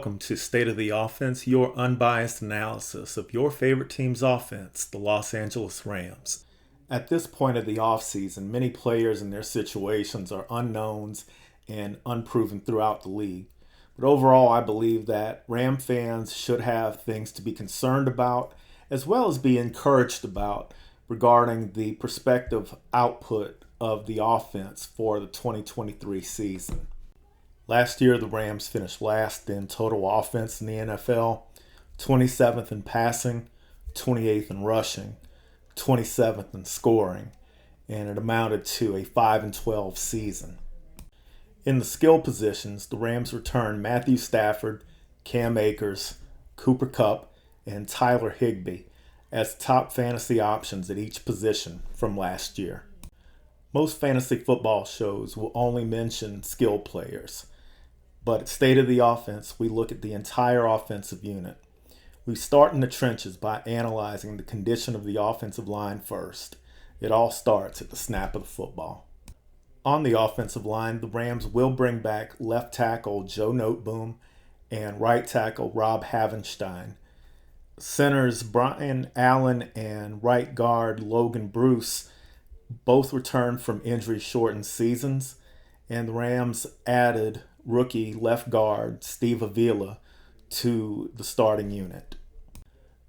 welcome to State of the Offense, your unbiased analysis of your favorite team's offense, the Los Angeles Rams. At this point of the offseason, many players and their situations are unknowns and unproven throughout the league. But overall, I believe that Ram fans should have things to be concerned about, as well as be encouraged about regarding the prospective output of the offense for the 2023 season. Last year, the Rams finished last in total offense in the NFL, 27th in passing, 28th in rushing, 27th in scoring, and it amounted to a 5-12 season. In the skill positions, the Rams returned Matthew Stafford, Cam Akers, Cooper Kupp, and Tyler Higbee as top fantasy options at each position from last year. Most fantasy football shows will only mention skill players. But at State of the Offense, we look at the entire offensive unit. We start in the trenches by analyzing the condition of the offensive line first. It all starts at the snap of the football. On the offensive line, the Rams will bring back left tackle Joe Noteboom and right tackle Rob Havenstein. Centers Brian Allen and right guard Logan Bruce both returned from injury-shortened seasons, and the Rams added rookie left guard Steve Avila to the starting unit.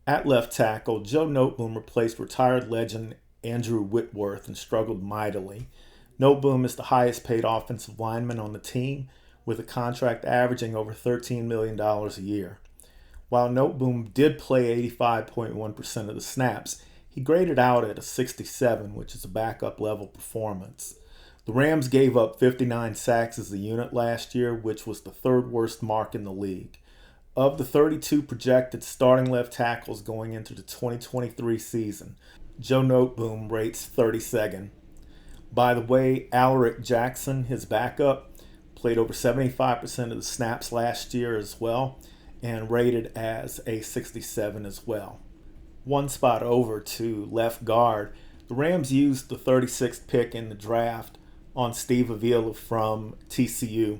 At left tackle, Joe Noteboom replaced retired legend Andrew Whitworth and struggled mightily. Noteboom is the highest paid offensive lineman on the team, with a contract averaging over $13 million a year. While Noteboom did play 85.1% of the snaps, he graded out at a 67, which is a backup level performance. The Rams gave up 59 sacks as a unit last year, which was the third worst mark in the league. Of the 32 projected starting left tackles going into the 2023 season, Joe Noteboom rates 32nd. By the way, Alaric Jackson, his backup, played over 75% of the snaps last year as well, and rated as a 67 as well. One spot over to left guard, the Rams used the 36th pick in the draft on Steve Avila from TCU.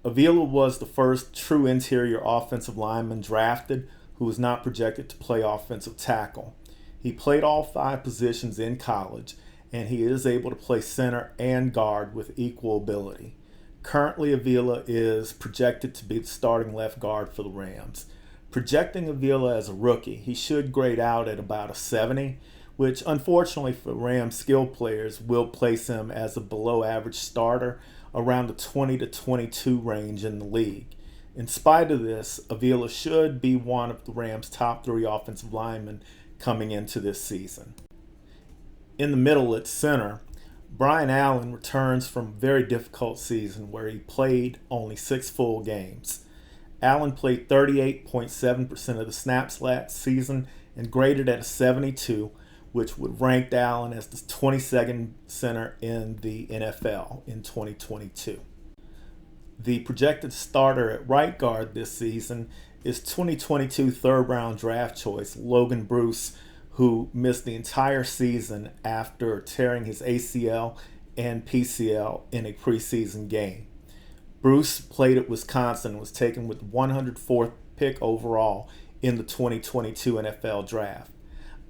Avila was the first true interior offensive lineman drafted who was not projected to play offensive tackle. He played all 5 positions in college, and he is able to play center and guard with equal ability. Currently, Avila is projected to be the starting left guard for the Rams. Projecting Avila as a rookie, he should grade out at about a 70, which unfortunately for Rams skill players will place him as a below average starter around the 20 to 22 range in the league. In spite of this, Avila should be one of the Rams' top 3 offensive linemen coming into this season. In the middle at center, Brian Allen returns from a very difficult season where he played only 6 full games. Allen played 38.7% of the snaps last season and graded at a 72, which would rank Allen as the 22nd center in the NFL in 2022. The projected starter at right guard this season is 2022 third-round draft choice Logan Bruce, who missed the entire season after tearing his ACL and PCL in a preseason game. Bruce played at Wisconsin and was taken with 104th pick overall in the 2022 NFL Draft.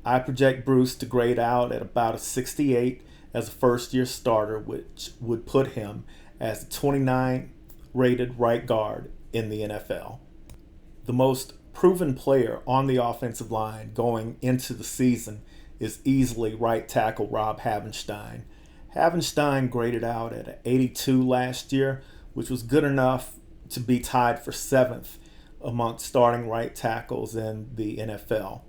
I project Bruce to grade out at about a 68 as a first-year starter, which would put him as the 29th rated right guard in the NFL. The most proven player on the offensive line going into the season is easily right tackle Rob Havenstein. Havenstein graded out at an 82 last year, which was good enough to be tied for 7th amongst starting right tackles in the NFL.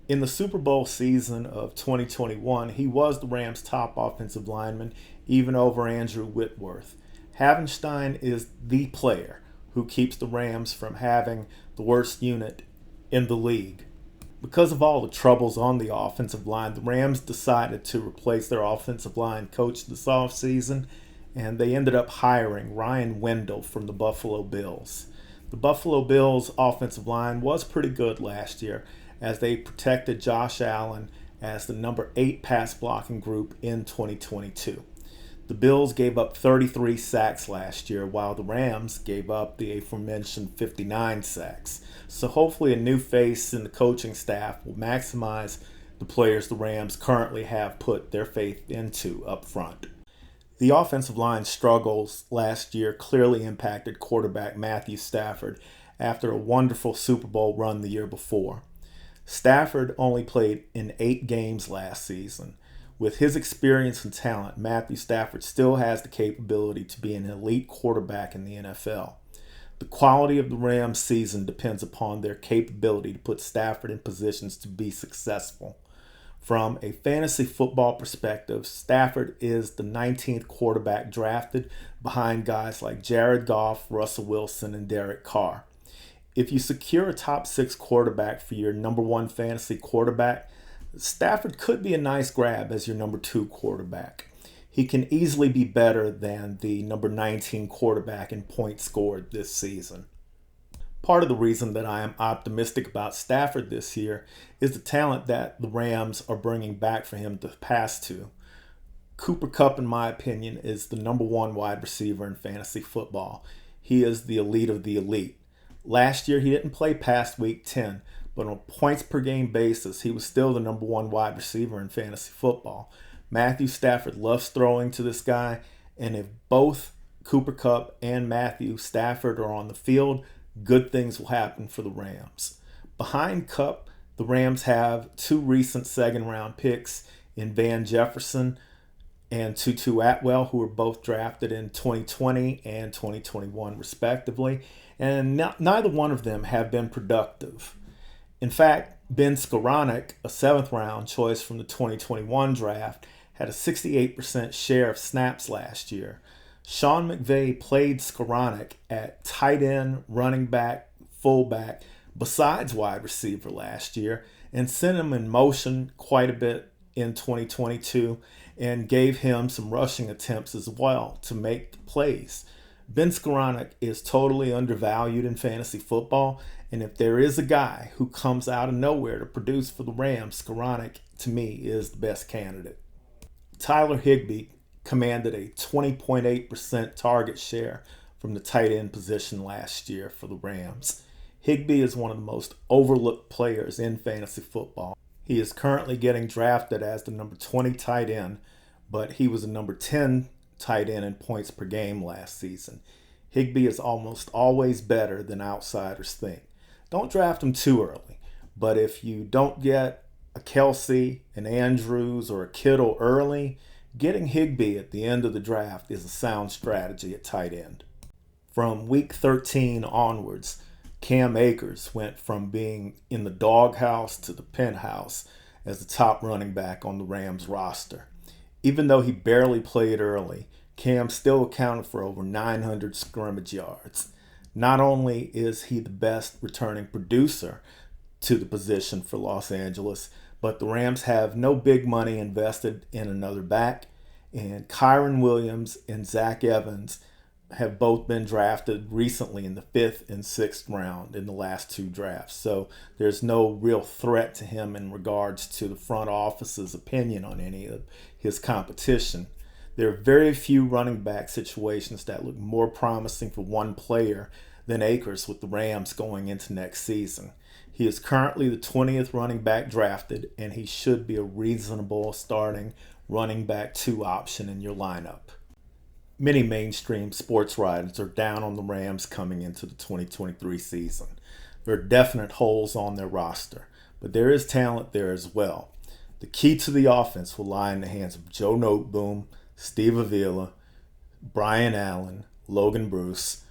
In the Super Bowl season of 2021, he was the Rams' top offensive lineman, even over Andrew Whitworth. Havenstein is the player who keeps the Rams from having the worst unit in the league. Because of all the troubles on the offensive line, the Rams decided to replace their offensive line coach this offseason, and they ended up hiring Ryan Wendell from the Buffalo Bills. The Buffalo Bills' offensive line was pretty good last year, as they protected Josh Allen as the number 8 pass blocking group in 2022. The Bills gave up 33 sacks last year, while the Rams gave up the aforementioned 59 sacks. So hopefully a new face in the coaching staff will maximize the players the Rams currently have put their faith into up front. The offensive line struggles last year clearly impacted quarterback Matthew Stafford after a wonderful Super Bowl run the year before. Stafford only played in 8 games last season. With his experience and talent, Matthew Stafford still has the capability to be an elite quarterback in the NFL. The quality of the Rams' season depends upon their capability to put Stafford in positions to be successful. From a fantasy football perspective, Stafford is the 19th quarterback drafted behind guys like Jared Goff, Russell Wilson, and Derek Carr. If you secure a top 6 quarterback for your number 1 fantasy quarterback, Stafford could be a nice grab as your number 2 quarterback. He can easily be better than the number 19 quarterback in points scored this season. Part of the reason that I am optimistic about Stafford this year is the talent that the Rams are bringing back for him to pass to. Cooper Kupp, in my opinion, is the number 1 wide receiver in fantasy football. He is the elite of the elite. Last year, he didn't play past week 10, but on a points per game basis, he was still the number 1 wide receiver in fantasy football. Matthew Stafford loves throwing to this guy, and if both Cooper Kupp and Matthew Stafford are on the field, good things will happen for the Rams. Behind Kupp, the Rams have 2 recent second-round picks in Van Jefferson and Tutu Atwell, who were both drafted in 2020 and 2021 respectively, and neither one of them have been productive. In fact, Ben Skowronek, a 7th-round choice from the 2021 draft, had a 68% share of snaps last year. Sean McVay played Skowronek at tight end, running back, fullback, besides wide receiver last year, and sent him in motion quite a bit in 2022 and gave him some rushing attempts as well to make plays. Ben Skowronek is totally undervalued in fantasy football, and if there is a guy who comes out of nowhere to produce for the Rams, Skowronek, to me, is the best candidate. Tyler Higbee commanded a 20.8% target share from the tight end position last year for the Rams. Higbee is one of the most overlooked players in fantasy football. He is currently getting drafted as the number 20 tight end, but he was a number 10 tight end in points per game last season. Higbee is almost always better than outsiders think. Don't draft him too early, but if you don't get a Kelsey, an Andrews, or a Kittle early, getting Higbee at the end of the draft is a sound strategy at tight end. From week 13 onwards, Cam Akers went from being in the doghouse to the penthouse as the top running back on the Rams roster. Even though he barely played early, Cam still accounted for over 900 scrimmage yards. Not only is he the best returning producer to the position for Los Angeles, but the Rams have no big money invested in another back, and Kyren Williams and Zach Evans have both been drafted recently in the 5th and 6th round in the last 2 drafts. So there's no real threat to him in regards to the front office's opinion on any of his competition. There are very few running back situations that look more promising for one player than Akers with the Rams going into next season. He is currently the 20th running back drafted, and he should be a reasonable starting running back 2 option in your lineup. Many mainstream sports writers are down on the Rams coming into the 2023 season. There are definite holes on their roster, but there is talent there as well. The key to the offense will lie in the hands of Joe Noteboom, Steve Avila, Brian Allen, Logan Bruce,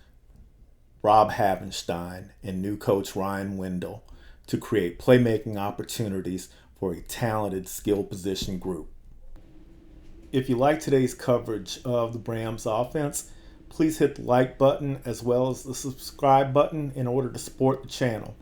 Rob Havenstein, and new coach Ryan Wendell to create playmaking opportunities for a talented skill position group. If you like today's coverage of the Rams offense, please hit the like button as well as the subscribe button in order to support the channel.